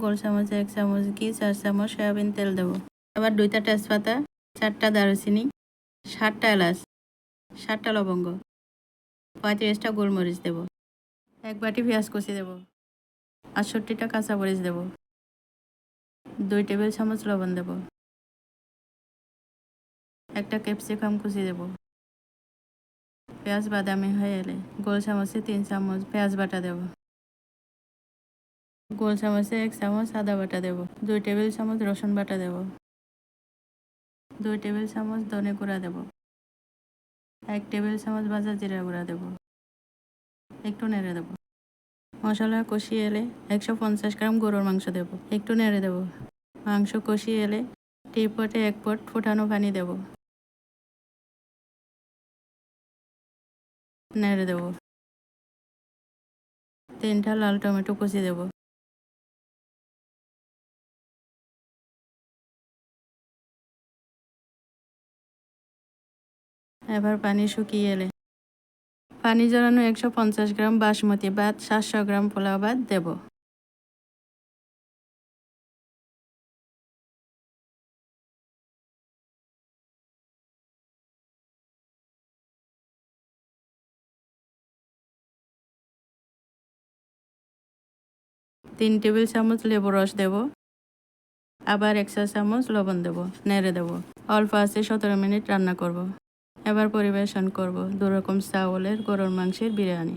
গোল চামচ 1 চামচ ঘি, 4 চামচ সয়াবিন তেল দেবো। আবার 2টা তেজপাতা, 4টা দারুচিনি, 7টা এলাচ, 7টা লবঙ্গ, 35টা গোলমরিচ দেবো। 1 বাটি পেঁয়াজ কুচি দেবো। 68টা কাঁচামরিচ দেবো। 2 টেবিল চামচ লবণ দেবো। 1টা ক্যাপসিকাম কুচি দেবো। পেঁয়াজ বাদামি হয়ে এলে গোল চামচে 3 চামচ পেঁয়াজ বাটা দেবো। গোল চামচে 1 চামচ আদা বাটা দেবো। 2 টেবিল চামচ রসুন বাটা দেবো। 2 টেবিল চামচ ধনে গুঁড়া দেবো। 1 টেবিল চামচ ভাজা জিরা গুঁড়া দেবো। একটু নেড়ে দেবো। মশলা কষিয়ে এলে 150 গ্রাম গরুর মাংস দেবো। একটু নেড়ে দেবো। মাংস কষিয়ে এলে টিপটে 1 পট ফোটানো পানি দেবো। নেড়ে দেবো। 3টা লাল টমেটো কুচি দেবো। এবার পানি শুকিয়ে এলে পানি ঝরানো 150 গ্রাম বাসমতি ভাত, 700 গ্রাম পোলাও ভাত দেবো। তিন টেবিল চামচ লেবু রস দেবো। আবার 1 চা চামচ লবণ দেবো। নেড়ে দেবো। অল্প আছে 17 মিনিট রান্না করব। এবার পরিবেশন করব 2 রকম চাউলের গরুর মাংসের বিরিয়ানি।